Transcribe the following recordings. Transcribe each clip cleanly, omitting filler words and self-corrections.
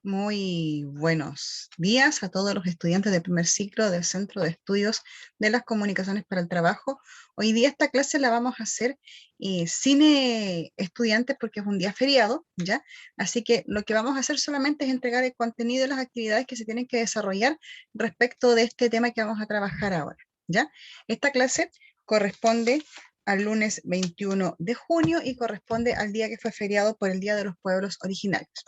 Muy buenos días a todos los estudiantes de primer ciclo del Centro de Estudios de las Comunicaciones para el Trabajo. Hoy día esta clase la vamos a hacer sin estudiantes porque es un día feriado, ¿ya? Así que lo que vamos a hacer solamente es entregar el contenido de las actividades que se tienen que desarrollar respecto de este tema que vamos a trabajar ahora, ¿ya? Esta clase corresponde al lunes 21 de junio y corresponde al día que fue feriado por el Día de los Pueblos Originarios.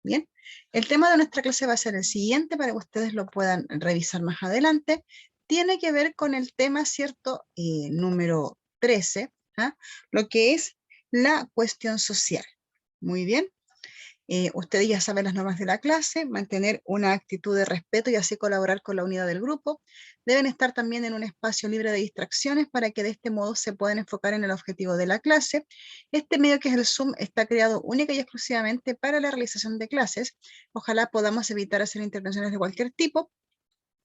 Bien, el tema de nuestra clase va a ser el siguiente para que ustedes lo puedan revisar más adelante. Tiene que ver con el tema, ¿cierto? Número 13, ¿ah? Lo que es la cuestión social. Muy bien. Ustedes ya saben las normas de la clase, mantener una actitud de respeto y así colaborar con la unidad del grupo. Deben estar también en un espacio libre de distracciones para que de este modo se puedan enfocar en el objetivo de la clase. Este medio que es el Zoom está creado única y exclusivamente para la realización de clases. Ojalá podamos evitar hacer intervenciones de cualquier tipo.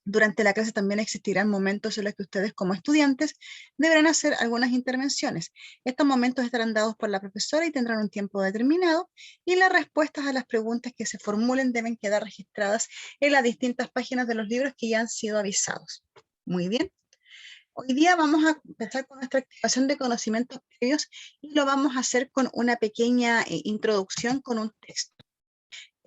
Durante la clase también existirán momentos en los que ustedes como estudiantes deberán hacer algunas intervenciones. Estos momentos estarán dados por la profesora y tendrán un tiempo determinado y las respuestas a las preguntas que se formulen deben quedar registradas en las distintas páginas de los libros que ya han sido avisados. Muy bien. Hoy día vamos a empezar con nuestra activación de conocimientos previos y lo vamos a hacer con una pequeña introducción con un texto.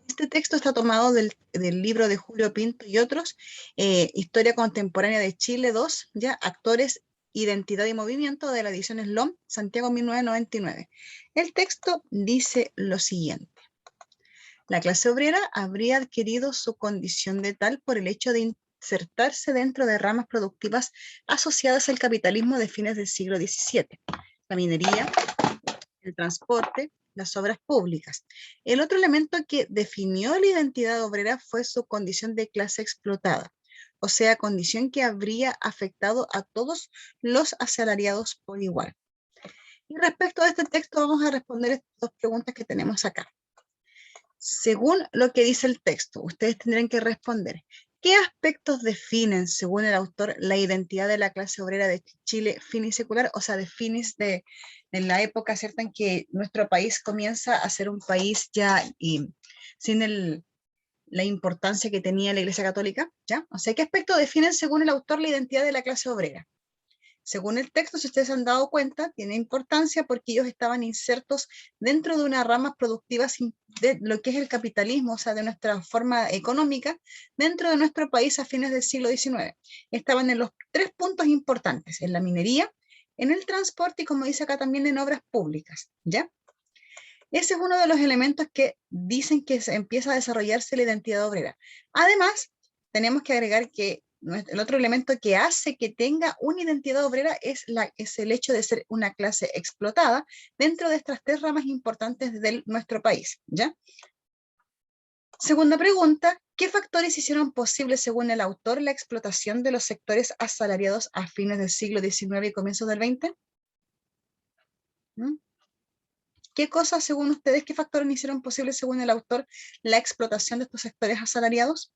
Este texto está tomado del libro de Julio Pinto y otros, Historia Contemporánea de Chile 2, ya, Actores, Identidad y Movimiento, de la edición SLOM, Santiago 1999. El texto dice lo siguiente. La clase obrera habría adquirido su condición de tal por el hecho de insertarse dentro de ramas productivas asociadas al capitalismo de fines del siglo XVII. La minería, el transporte, las obras públicas. El otro elemento que definió la identidad obrera fue su condición de clase explotada, o sea, condición que habría afectado a todos los asalariados por igual. Y respecto a este texto vamos a responder estas dos preguntas que tenemos acá. Según lo que dice el texto, ustedes tendrán que responder, ¿qué aspectos definen, según el autor, la identidad de la clase obrera de Chile finisecular? O sea, de fines de la época, ¿cierto?, en que nuestro país comienza a ser un país ya sin la importancia que tenía la Iglesia Católica, ¿ya? O sea, ¿qué aspectos definen, según el autor, la identidad de la clase obrera? Según el texto, si ustedes se han dado cuenta, tiene importancia porque ellos estaban insertos dentro de unas ramas productivas de lo que es el capitalismo, o sea, de nuestra forma económica, dentro de nuestro país a fines del siglo XIX. Estaban en los tres puntos importantes, en la minería, en el transporte y, como dice acá, también en obras públicas, ¿ya? Ese es uno de los elementos que dicen que se empieza a desarrollarse la identidad obrera. Además, tenemos que agregar que el otro elemento que hace que tenga una identidad obrera es el hecho de ser una clase explotada dentro de estas tres ramas importantes de nuestro país, ¿ya? Segunda pregunta, ¿qué factores hicieron posible, según el autor, la explotación de los sectores asalariados a fines del siglo XIX y comienzos del XX? ¿Mm? ¿Qué cosas, según ustedes, qué factores hicieron posible, según el autor, la explotación de estos sectores asalariados?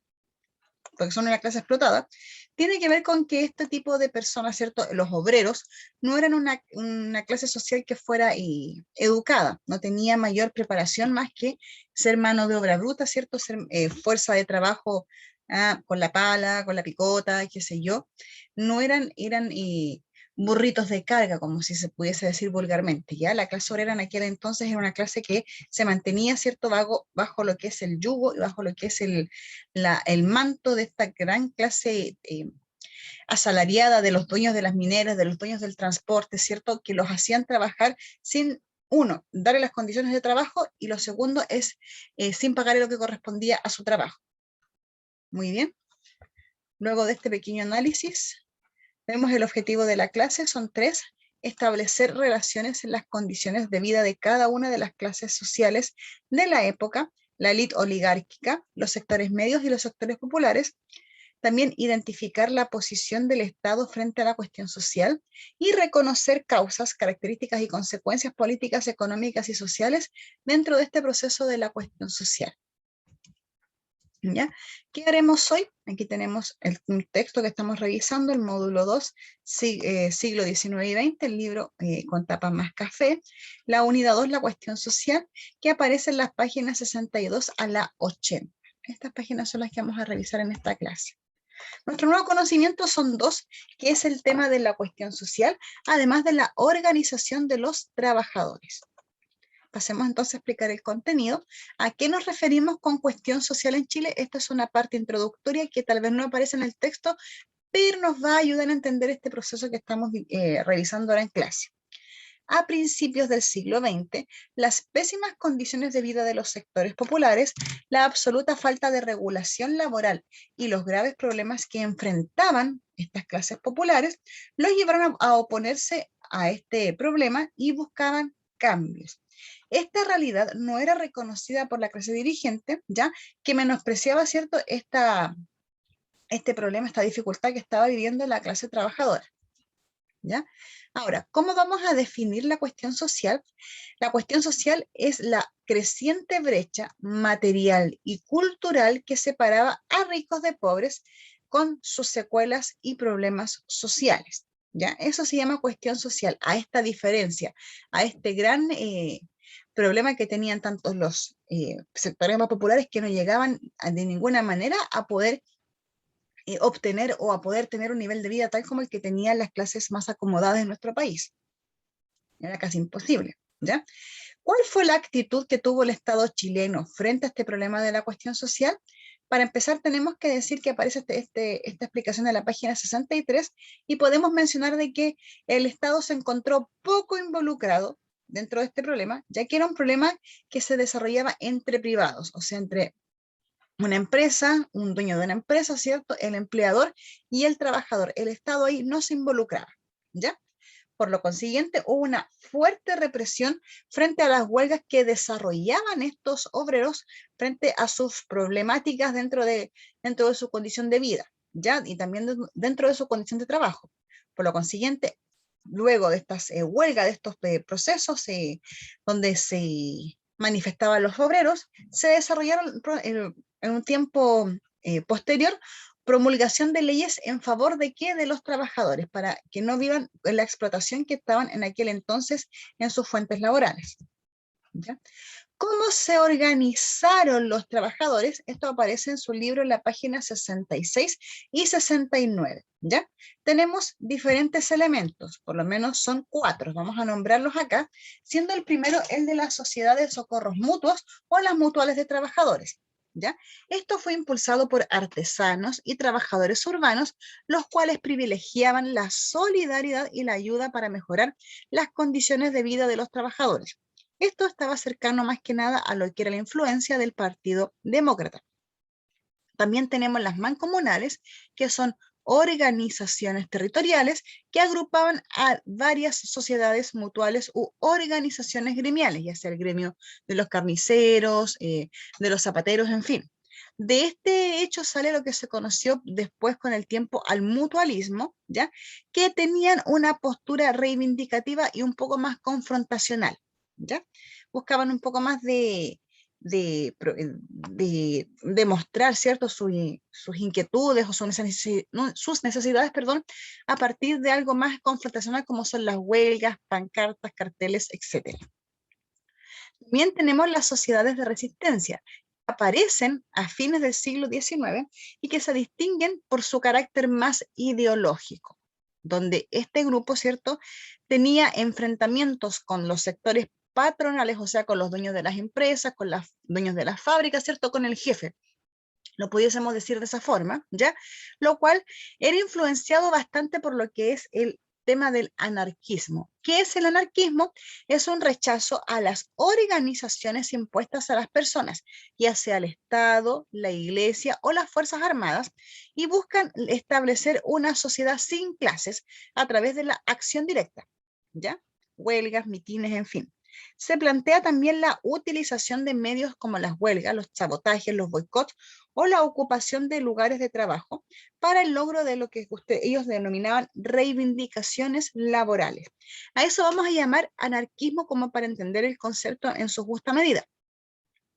Porque son una clase explotada. Tiene que ver con que este tipo de personas, ¿cierto? Los obreros no eran una clase social que fuera educada, no tenía mayor preparación más que ser mano de obra bruta, ¿cierto? Ser fuerza de trabajo con la pala, con la picota, qué sé yo. No eran burritos de carga, como si se pudiese decir vulgarmente, ¿ya? La clase obrera en aquel entonces era una clase que se mantenía, ¿cierto?, bajo lo que es el yugo y bajo lo que es el manto de esta gran clase asalariada de los dueños de las mineras, de los dueños del transporte, ¿cierto?, que los hacían trabajar sin, uno, darle las condiciones de trabajo, y lo segundo es sin pagarle lo que correspondía a su trabajo. Muy bien. Luego de este pequeño análisis, vemos el objetivo de la clase, son tres: establecer relaciones en las condiciones de vida de cada una de las clases sociales de la época, la élite oligárquica, los sectores medios y los sectores populares. También identificar la posición del Estado frente a la cuestión social y reconocer causas, características y consecuencias políticas, económicas y sociales dentro de este proceso de la cuestión social. ¿Ya? ¿Qué haremos hoy? Aquí tenemos un texto que estamos revisando, el módulo 2, siglo XIX y XX, el libro con tapa más café, la unidad 2, la cuestión social, que aparece en las páginas 62 a la 80. Estas páginas son las que vamos a revisar en esta clase. Nuestro nuevo conocimiento son dos, que es el tema de la cuestión social, además de la organización de los trabajadores. Pasemos entonces a explicar el contenido. ¿A qué nos referimos con cuestión social en Chile? Esta es una parte introductoria que tal vez no aparece en el texto, pero nos va a ayudar a entender este proceso que estamos revisando ahora en clase. A principios del siglo XX, las pésimas condiciones de vida de los sectores populares, la absoluta falta de regulación laboral y los graves problemas que enfrentaban estas clases populares, los llevaron a oponerse a este problema y buscaban cambios. Esta realidad no era reconocida por la clase dirigente, ya que menospreciaba, ¿cierto?, este problema, esta dificultad que estaba viviendo la clase trabajadora. ¿Ya? Ahora, ¿cómo vamos a definir la cuestión social? La cuestión social es la creciente brecha material y cultural que separaba a ricos de pobres con sus secuelas y problemas sociales. ¿Ya? Eso se llama cuestión social, a esta diferencia, a este gran problema que tenían tantos los sectores más populares que no llegaban de ninguna manera a poder obtener o a poder tener un nivel de vida tal como el que tenían las clases más acomodadas en nuestro país. Era casi imposible, ¿ya? ¿Cuál fue la actitud que tuvo el Estado chileno frente a este problema de la cuestión social? Para empezar, tenemos que decir que aparece esta explicación de la página 63 y podemos mencionar de que el Estado se encontró poco involucrado dentro de este problema, ya que era un problema que se desarrollaba entre privados, o sea, entre una empresa, un dueño de una empresa, ¿cierto? El empleador y el trabajador. El Estado ahí no se involucraba, ¿ya? Por lo consiguiente, hubo una fuerte represión frente a las huelgas que desarrollaban estos obreros frente a sus problemáticas dentro de su condición de vida, ¿ya? Y también dentro de su condición de trabajo. Por lo consiguiente, luego de estas huelgas, de estos procesos donde se manifestaban los obreros, se desarrollaron en un tiempo posterior promulgación de leyes en favor de qué, de los trabajadores, para que no vivan la explotación que estaban en aquel entonces en sus fuentes laborales. ¿Ya? ¿Cómo se organizaron los trabajadores? Esto aparece en su libro en la página 66 y 69. ¿Ya? Tenemos diferentes elementos, por lo menos son 4, vamos a nombrarlos acá, siendo el primero el de las sociedades de socorros mutuos o las mutuales de trabajadores. ¿Ya? Esto fue impulsado por artesanos y trabajadores urbanos, los cuales privilegiaban la solidaridad y la ayuda para mejorar las condiciones de vida de los trabajadores. Esto estaba cercano más que nada a lo que era la influencia del Partido Demócrata. También tenemos las mancomunales, que son organizaciones territoriales que agrupaban a varias sociedades mutuales u organizaciones gremiales, ya sea el gremio de los carniceros, de los zapateros, en fin. De este hecho sale lo que se conoció después con el tiempo al mutualismo, ¿ya? Que tenían una postura reivindicativa y un poco más confrontacional, ¿ya? Buscaban un poco más de demostrar, ¿cierto?, sus inquietudes o sus necesidades, perdón, a partir de algo más confrontacional como son las huelgas, pancartas, carteles, etc. También tenemos las sociedades de resistencia, que aparecen a fines del siglo XIX y que se distinguen por su carácter más ideológico, donde este grupo, ¿cierto?, tenía enfrentamientos con los sectores patronales, o sea, con los dueños de las empresas, con los dueños de las fábricas, ¿cierto?, con el jefe. Lo pudiésemos decir de esa forma, ¿ya? Lo cual era influenciado bastante por lo que es el tema del anarquismo. ¿Qué es el anarquismo? Es un rechazo a las organizaciones impuestas a las personas, ya sea el Estado, la Iglesia o las Fuerzas Armadas, y buscan establecer una sociedad sin clases a través de la acción directa, ¿ya? Huelgas, mitines, en fin. Se plantea también la utilización de medios como las huelgas, los sabotajes, los boicots o la ocupación de lugares de trabajo para el logro de lo que ellos denominaban reivindicaciones laborales. A eso vamos a llamar anarquismo, como para entender el concepto en su justa medida.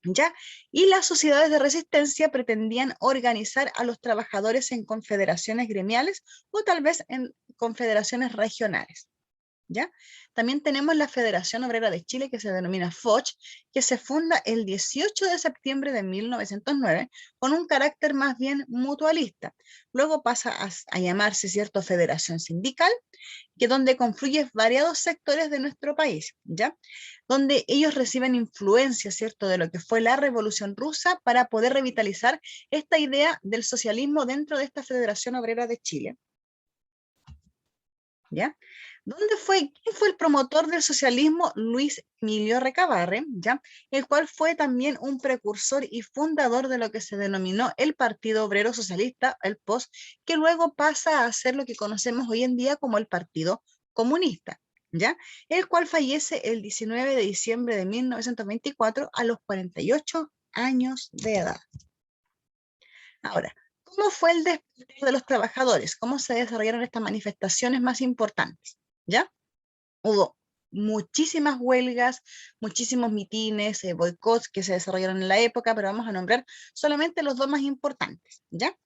¿Ya? Y las sociedades de resistencia pretendían organizar a los trabajadores en confederaciones gremiales o tal vez en confederaciones regionales. ¿Ya? También tenemos la Federación Obrera de Chile, que se denomina FOCH, que se funda el 18 de septiembre de 1909 con un carácter más bien mutualista. Luego pasa a llamarse, ¿cierto?, Federación Sindical, que donde confluyen variados sectores de nuestro país, ¿ya? Donde ellos reciben influencia, ¿cierto?, de lo que fue la Revolución Rusa para poder revitalizar esta idea del socialismo dentro de esta Federación Obrera de Chile, ¿ya? ¿Quién fue el promotor del socialismo? Luis Emilio Recabarre, ¿ya? El cual fue también un precursor y fundador de lo que se denominó el Partido Obrero Socialista, el POS, que luego pasa a ser lo que conocemos hoy en día como el Partido Comunista, ¿ya? El cual fallece el 19 de diciembre de 1924 a los 48 años de edad. Ahora, ¿cómo fue el despertar de los trabajadores? ¿Cómo se desarrollaron estas manifestaciones más importantes? ¿Ya? Hubo muchísimas huelgas, muchísimos mitines, boicots que se desarrollaron en la época, pero vamos a nombrar solamente los dos más importantes, ¿ya?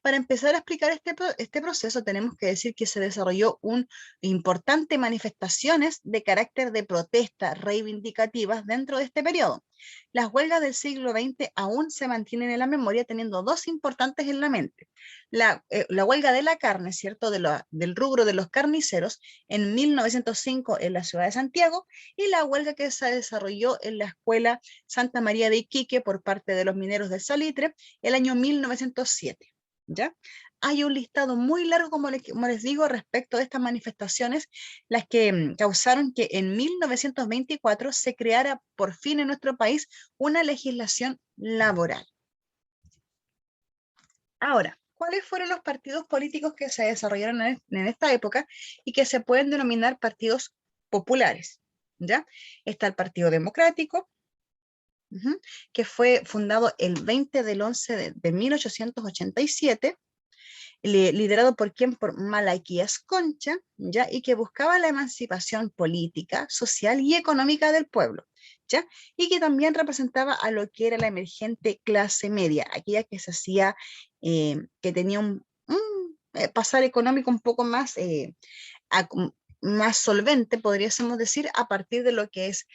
Para empezar a explicar este proceso, tenemos que decir que se desarrolló un importante manifestaciones de carácter de protesta reivindicativas dentro de este periodo. Las huelgas del siglo XX aún se mantienen en la memoria, teniendo dos importantes en la mente. La huelga de la carne, ¿cierto?, del rubro de los carniceros en 1905 en la ciudad de Santiago, y la huelga que se desarrolló en la Escuela Santa María de Iquique por parte de los mineros del Salitre el año 1907. ¿Ya? Hay un listado muy largo, como les digo, respecto de estas manifestaciones, las que causaron que en 1924 se creara por fin en nuestro país una legislación laboral. Ahora, ¿cuáles fueron los partidos políticos que se desarrollaron en esta época y que se pueden denominar partidos populares? ¿Ya? Está el Partido Democrático, que fue fundado el 20 del 11 de 1887, liderado por quién, por Malaquías Concha, ¿ya? Y que buscaba la emancipación política, social y económica del pueblo, ¿ya? Y que también representaba a lo que era la emergente clase media, aquella que se hacía, que tenía un pasar económico un poco más, más solvente, podríamos decir, a partir de lo que es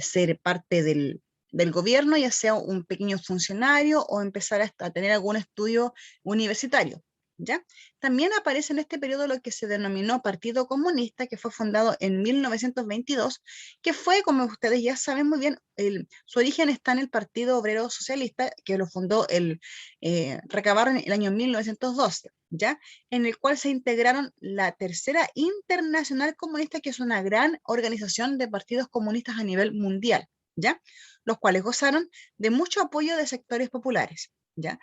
ser parte del gobierno, ya sea un pequeño funcionario o empezar a tener algún estudio universitario. ¿Ya? También aparece en este periodo lo que se denominó Partido Comunista, que fue fundado en 1922, que fue, como ustedes ya saben muy bien, su origen está en el Partido Obrero Socialista, que lo fundó Recabarre en el año 1912, ¿ya? En el cual se integraron la Tercera Internacional Comunista, que es una gran organización de partidos comunistas a nivel mundial, ¿ya? Los cuales gozaron de mucho apoyo de sectores populares, ¿ya?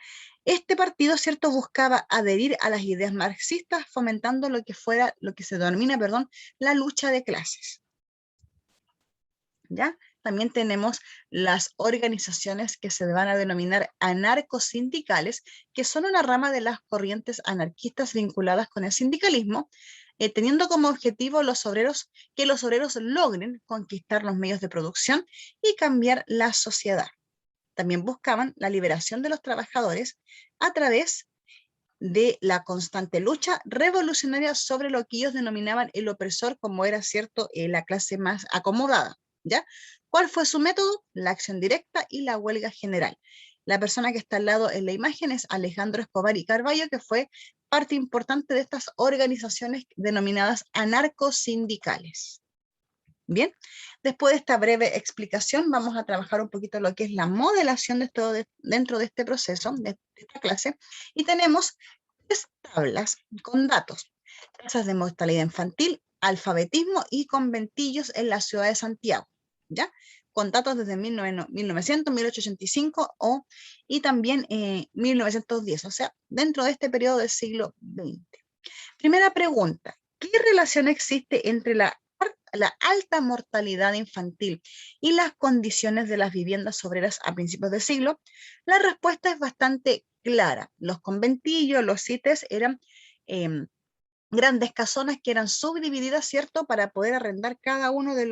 Este partido, ¿cierto?, buscaba adherir a las ideas marxistas, fomentando lo que se denomina, perdón, la lucha de clases, ¿ya? También tenemos las organizaciones que se van a denominar anarcosindicales, que son una rama de las corrientes anarquistas vinculadas con el sindicalismo, teniendo como objetivo que los obreros logren conquistar los medios de producción y cambiar la sociedad. También buscaban la liberación de los trabajadores a través de la constante lucha revolucionaria sobre lo que ellos denominaban el opresor, como era, cierto, la clase más acomodada, ¿ya? ¿Cuál fue su método? La acción directa y la huelga general. La persona que está al lado en la imagen es Alejandro Escobar y Carballo, que fue parte importante de estas organizaciones denominadas anarcosindicales. Bien, después de esta breve explicación, vamos a trabajar un poquito lo que es la modelación de todo dentro de este proceso, de esta clase, y tenemos tres tablas con datos: tasas de mortalidad infantil, alfabetismo y conventillos en la ciudad de Santiago, ¿ya? Con datos desde 1900, 1885 y también 1910, o sea, dentro de este periodo del siglo XX. Primera pregunta: ¿qué relación existe entre la alta mortalidad infantil y las condiciones de las viviendas obreras a principios del siglo? La respuesta es bastante clara. Los conventillos, los CITES eran grandes casonas que eran subdivididas, ¿cierto? Para poder arrendar cada uno de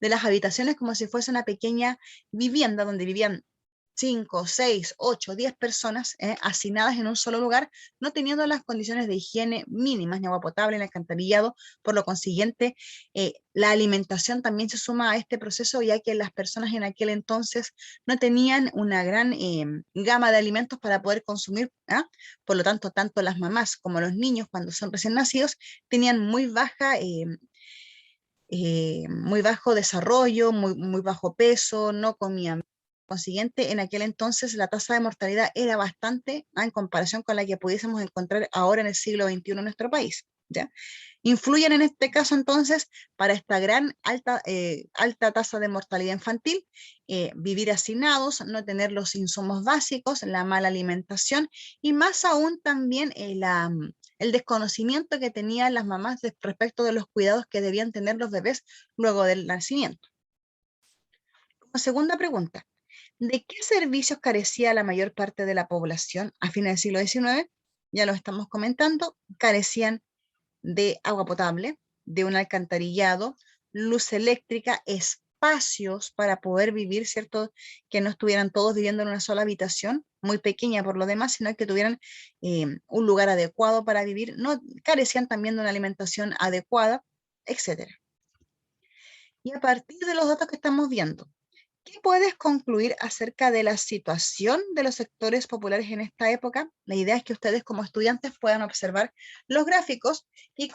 de las habitaciones como si fuese una pequeña vivienda donde vivían 5, 6, 8, 10 personas hacinadas en un solo lugar, no teniendo las condiciones de higiene mínimas, ni agua potable, ni alcantarillado. Por lo consiguiente, la alimentación también se suma a este proceso, ya que las personas en aquel entonces no tenían una gran gama de alimentos para poder consumir. Por lo tanto, tanto las mamás como los niños, cuando son recién nacidos, tenían muy bajo desarrollo, muy bajo peso, no comían. Consiguiente, en aquel entonces la tasa de mortalidad era bastante en comparación con la que pudiésemos encontrar ahora en el siglo XXI en nuestro país. ¿Ya? Influyen en este caso entonces para esta alta tasa de mortalidad infantil, vivir hacinados, no tener los insumos básicos, la mala alimentación y más aún también el desconocimiento que tenían las mamás respecto de los cuidados que debían tener los bebés luego del nacimiento. Como segunda pregunta, ¿de qué servicios carecía la mayor parte de la población a fines del siglo XIX? Ya lo estamos comentando, carecían de agua potable, de un alcantarillado, luz eléctrica, espacios para poder vivir, ¿cierto? Que no estuvieran todos viviendo en una sola habitación, muy pequeña por lo demás, sino que tuvieran un lugar adecuado para vivir. No carecían también de una alimentación adecuada, etcétera. Y a partir de los datos que estamos viendo, ¿qué puedes concluir acerca de la situación de los sectores populares en esta época? La idea es que ustedes como estudiantes puedan observar los gráficos y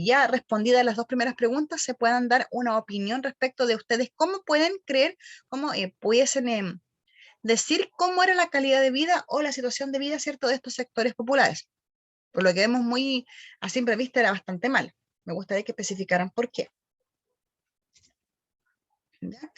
ya respondidas las dos primeras preguntas se puedan dar una opinión respecto de ustedes, cómo pueden creer, cómo pudiesen decir cómo era la calidad de vida o la situación de vida, ¿cierto?, de estos sectores populares. Por lo que vemos muy a simple vista era bastante mal. Me gustaría que especificaran por qué. ¿Ya?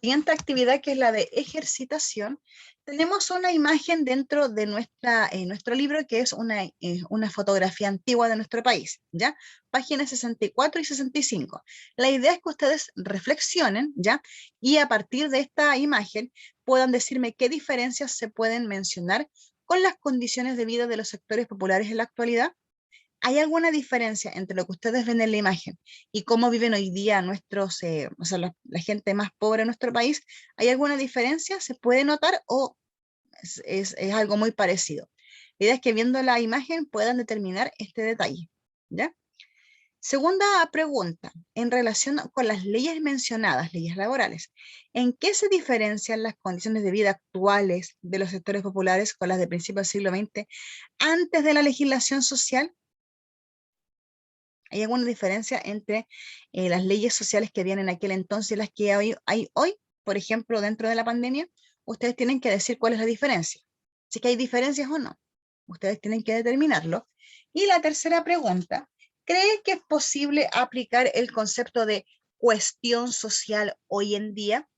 Siguiente actividad, que es la de ejercitación, tenemos una imagen dentro de nuestro libro que es una fotografía antigua de nuestro país, ¿ya? Páginas 64 y 65. La idea es que ustedes reflexionen, ¿ya? Y a partir de esta imagen puedan decirme qué diferencias se pueden mencionar con las condiciones de vida de los sectores populares en la actualidad. ¿Hay alguna diferencia entre lo que ustedes ven en la imagen y cómo viven hoy día o sea, la gente más pobre en nuestro país? ¿Hay alguna diferencia? ¿Se puede notar o es algo muy parecido? La idea es que viendo la imagen puedan determinar este detalle, ¿ya? Segunda pregunta, en relación con las leyes mencionadas, leyes laborales, ¿en qué se diferencian las condiciones de vida actuales de los sectores populares con las de principios del siglo XX antes de la legislación social? ¿Hay alguna diferencia entre las leyes sociales que habían en aquel entonces y las que hay hoy? Por ejemplo, dentro de la pandemia, ustedes tienen que decir cuál es la diferencia. Si que hay diferencias o no. Ustedes tienen que determinarlo. Y la tercera pregunta, ¿cree que es posible aplicar el concepto de cuestión social hoy en día?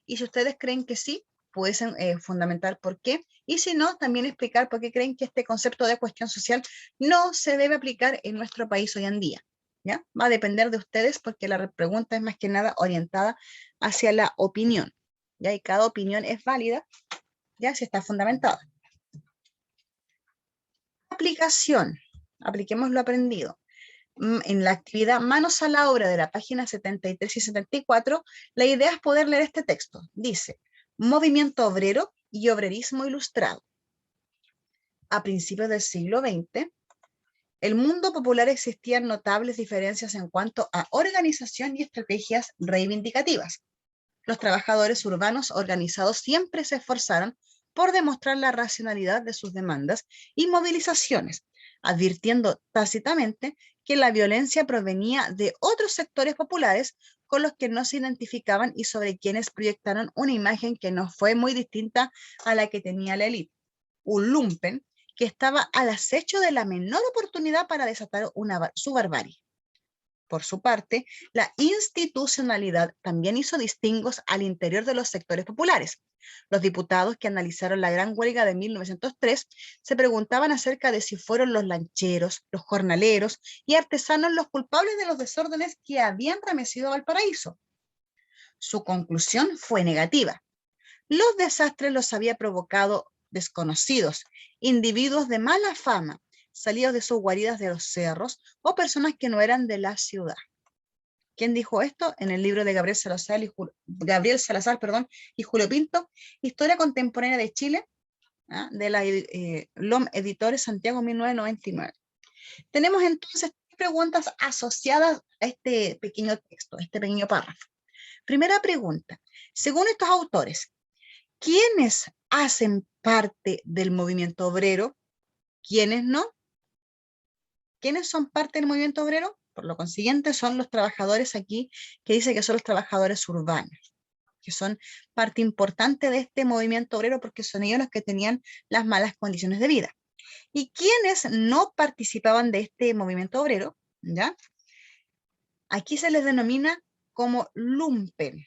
Y si ustedes creen que sí, pueden fundamentar por qué. Y si no, también explicar por qué creen que este concepto de cuestión social no se debe aplicar en nuestro país hoy en día. ¿Ya? Va a depender de ustedes porque la pregunta es más que nada orientada hacia la opinión. ¿Ya? Y cada opinión es válida, ya si está fundamentada. Aplicación. Apliquemos lo aprendido. En la actividad Manos a la obra de la página 73 y 74, la idea es poder leer este texto. Dice, movimiento obrero y obrerismo ilustrado. A principios del siglo XX, el mundo popular existían notables diferencias en cuanto a organización y estrategias reivindicativas. Los trabajadores urbanos organizados siempre se esforzaron por demostrar la racionalidad de sus demandas y movilizaciones, advirtiendo tácitamente que la violencia provenía de otros sectores populares con los que no se identificaban y sobre quienes proyectaron una imagen que no fue muy distinta a la que tenía la élite. Un lumpen que estaba al acecho de la menor oportunidad para desatar su barbarie. Por su parte, la institucionalidad también hizo distingos al interior de los sectores populares. Los diputados que analizaron la gran huelga de 1903 se preguntaban acerca de si fueron los lancheros, los jornaleros y artesanos los culpables de los desórdenes que habían remecido a Valparaíso. Su conclusión fue negativa. Los desastres los había provocado desconocidos, individuos de mala fama, salidos de sus guaridas de los cerros, o personas que no eran de la ciudad. ¿Quién dijo esto? En el libro de Gabriel Salazar, y Julio Pinto, Historia Contemporánea de Chile, de la LOM Editores, Santiago, 1999. Tenemos entonces preguntas asociadas a este pequeño texto, a este pequeño párrafo. Primera pregunta, según estos autores, ¿quiénes hacen parte del movimiento obrero? ¿Quiénes no? ¿Quiénes son parte del movimiento obrero? Por lo consiguiente, son los trabajadores aquí, que dice que son los trabajadores urbanos, que son parte importante de este movimiento obrero porque son ellos los que tenían las malas condiciones de vida. ¿Y quiénes no participaban de este movimiento obrero? ¿Ya? Aquí se les denomina como lumpen,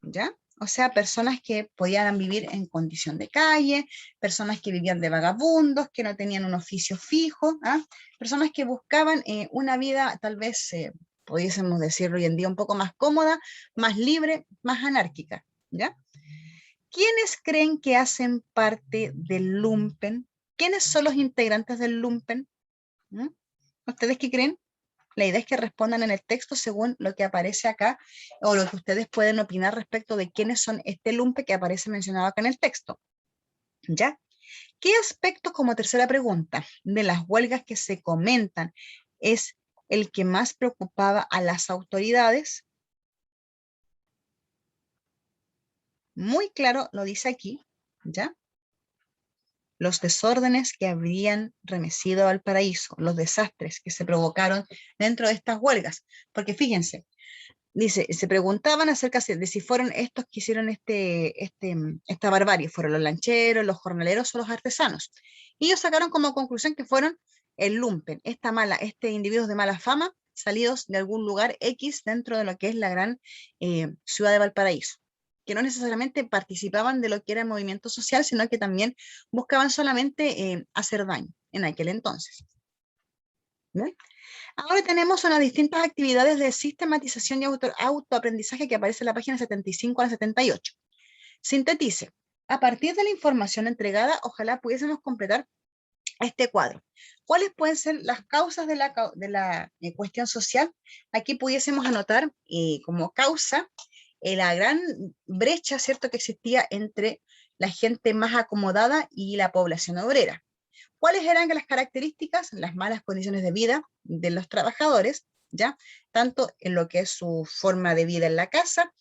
¿ya? O sea, personas que podían vivir en condición de calle, personas que vivían de vagabundos, que no tenían un oficio fijo, personas que buscaban una vida, tal vez, pudiésemos decirlo hoy en día, un poco más cómoda, más libre, más anárquica, ¿ya? ¿Quiénes creen que hacen parte del lumpen? ¿Quiénes son los integrantes del lumpen? ¿Mm? ¿Ustedes qué creen? La idea es que respondan en el texto según lo que aparece acá o lo que ustedes pueden opinar respecto de quiénes son este lumpe que aparece mencionado acá en el texto. ¿Ya? ¿Qué aspectos, como tercera pregunta, de las huelgas que se comentan es el que más preocupaba a las autoridades? Muy claro lo dice aquí, ¿ya? Los desórdenes que habrían remecido a Valparaíso, los desastres que se provocaron dentro de estas huelgas. Porque fíjense, dice, se preguntaban acerca de si fueron estos que hicieron esta barbarie, fueron los lancheros, los jornaleros o los artesanos. Y ellos sacaron como conclusión que fueron el lumpen, individuos de mala fama, salidos de algún lugar X dentro de lo que es la gran ciudad de Valparaíso, que no necesariamente participaban de lo que era el movimiento social, sino que también buscaban solamente hacer daño en aquel entonces. ¿No? Ahora tenemos unas distintas actividades de sistematización y autoaprendizaje que aparece en la página 75 a la 78. Sintetice. A partir de la información entregada, ojalá pudiésemos completar este cuadro. ¿Cuáles pueden ser las causas de la cuestión social? Aquí pudiésemos anotar como causa la gran brecha, ¿cierto?, que existía entre la gente más acomodada y la población obrera. ¿Cuáles eran las características? Las malas condiciones de vida de los trabajadores, ¿ya? Tanto en lo que es su forma de vida en la casa,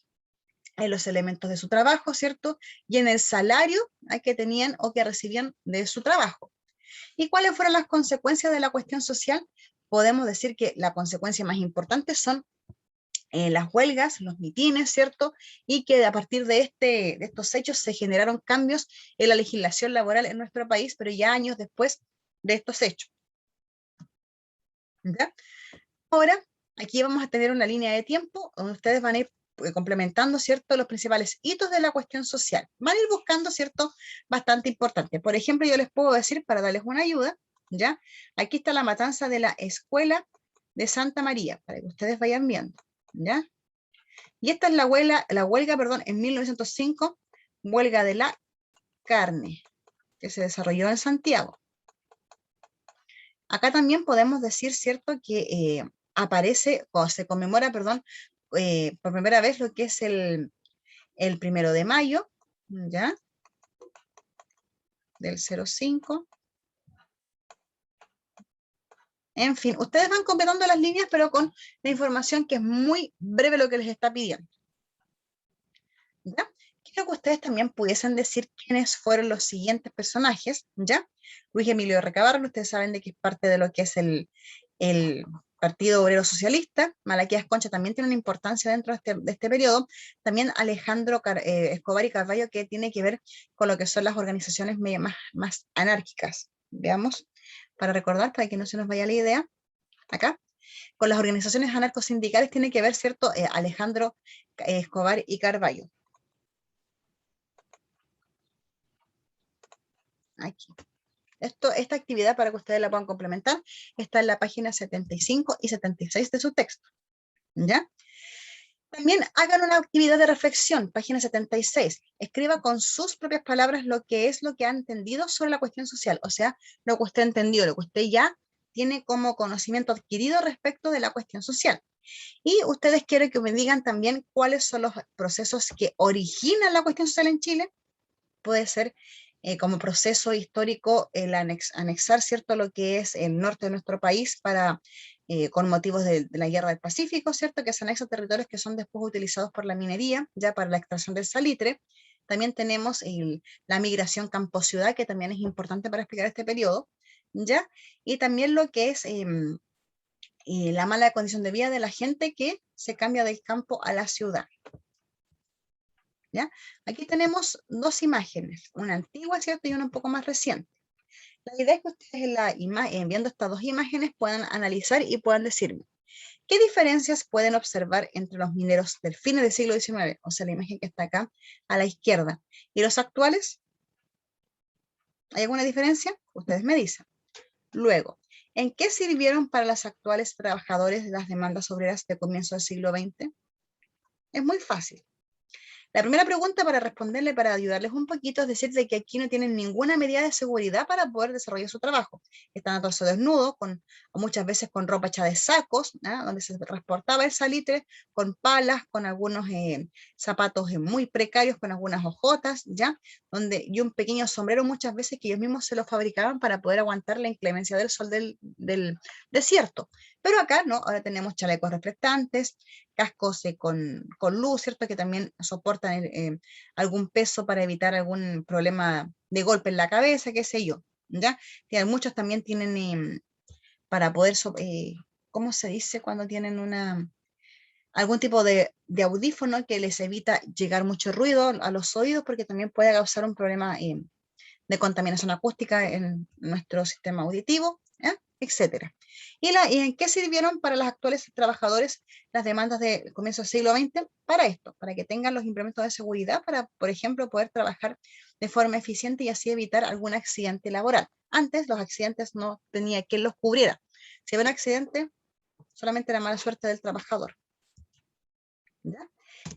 en los elementos de su trabajo, ¿cierto? Y en el salario que tenían o que recibían de su trabajo. ¿Y cuáles fueron las consecuencias de la cuestión social? Podemos decir que la consecuencia más importante son las huelgas, los mitines, ¿cierto? Y que a partir de estos hechos se generaron cambios en la legislación laboral en nuestro país, pero ya años después de estos hechos. ¿Ya? Ahora, aquí vamos a tener una línea de tiempo donde ustedes van a ir complementando, ¿cierto?, los principales hitos de la cuestión social. Van a ir buscando, ¿cierto?, bastante importante. Por ejemplo, yo les puedo decir, para darles una ayuda, ¿ya? Aquí está la matanza de la escuela de Santa María, para que ustedes vayan viendo, ¿ya? Y esta es la huelga, en 1905, huelga de la carne, que se desarrolló en Santiago. Acá también podemos decir, ¿cierto?, que aparece, o se conmemora, por primera vez lo que es el 1 de mayo, ¿ya? Del 05. En fin, ustedes van completando las líneas, pero con la información que es muy breve lo que les está pidiendo. ¿Ya? Quiero que ustedes también pudiesen decir quiénes fueron los siguientes personajes, ¿ya? Luis Emilio Recabarren, ustedes saben de que es parte de lo que es el Partido Obrero Socialista. Malaquías Concha también tiene una importancia dentro de este periodo. También Alejandro Escobar y Carballo, que tiene que ver con lo que son las organizaciones más anárquicas. Veamos, para recordar, para que no se nos vaya la idea. Acá, con las organizaciones anarcosindicales tiene que ver, ¿cierto?, Alejandro Escobar y Carballo. Aquí. Esta actividad, para que ustedes la puedan complementar, está en la página 75 y 76 de su texto, ¿ya? También hagan una actividad de reflexión, página 76. Escriba con sus propias palabras lo que es lo que ha entendido sobre la cuestión social, o sea, lo que usted entendió, lo que usted ya tiene como conocimiento adquirido respecto de la cuestión social. Y ustedes quieren que me digan también cuáles son los procesos que originan la cuestión social en Chile. Puede ser como proceso histórico el anexar, ¿cierto?, lo que es el norte de nuestro país para, con motivos de la Guerra del Pacífico, ¿cierto?, que se anexa territorios que son después utilizados por la minería, ya para la extracción del salitre. También tenemos la migración campo-ciudad, que también es importante para explicar este periodo, ¿ya? Y también lo que es la mala condición de vida de la gente que se cambia del campo a la ciudad. ¿Ya? Aquí tenemos dos imágenes, una antigua, ¿cierto? Y una un poco más reciente. La idea es que ustedes viendo estas dos imágenes puedan analizar y puedan decirme, ¿qué diferencias pueden observar entre los mineros del fin del siglo XIX, o sea, la imagen que está acá a la izquierda, y los actuales? ¿Hay alguna diferencia? Ustedes me dicen. Luego, ¿en qué sirvieron para los actuales trabajadores las demandas obreras de comienzo del siglo XX? Es muy fácil. La primera pregunta para responderle, para ayudarles un poquito, es decirle que aquí no tienen ninguna medida de seguridad para poder desarrollar su trabajo. Están a torso desnudo, o muchas veces con ropa hecha de sacos, ¿ah?, donde se transportaba el salitre, con palas, con algunos zapatos muy precarios, con algunas hojotas, ¿ya? Y un pequeño sombrero muchas veces que ellos mismos se lo fabricaban para poder aguantar la inclemencia del sol del desierto. Pero acá no, ahora tenemos chalecos reflectantes, cascos con luz, ¿cierto?, que también soportan algún peso para evitar algún problema de golpe en la cabeza, qué sé yo, ¿ya? Muchos también tienen para poder, ¿cómo se dice cuando tienen algún tipo de audífono que les evita llegar mucho ruido a los oídos, porque también puede causar un problema de contaminación acústica en nuestro sistema auditivo, etcétera. ¿Y en qué sirvieron para los actuales trabajadores las demandas del comienzo del siglo XX? Para esto, para que tengan los implementos de seguridad para, por ejemplo, poder trabajar de forma eficiente y así evitar algún accidente laboral. Antes los accidentes no tenía quien los cubriera. Si había un accidente, solamente la mala suerte del trabajador, ¿ya?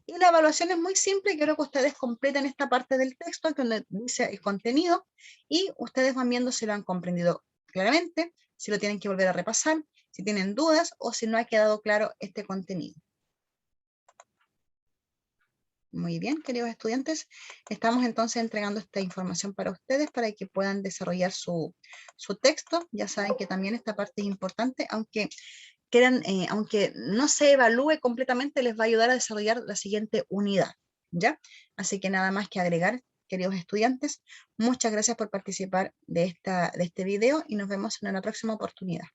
Y la evaluación es muy simple, quiero que ustedes completen esta parte del texto donde dice el contenido y ustedes van viendo si lo han comprendido claramente, si lo tienen que volver a repasar, si tienen dudas o si no ha quedado claro este contenido. Muy bien, queridos estudiantes, estamos entonces entregando esta información para ustedes para que puedan desarrollar su texto. Ya saben que también esta parte es importante, aunque aunque no se evalúe completamente, les va a ayudar a desarrollar la siguiente unidad, ¿ya? Así que nada más que agregar, queridos estudiantes, muchas gracias por participar de este video y nos vemos en una próxima oportunidad.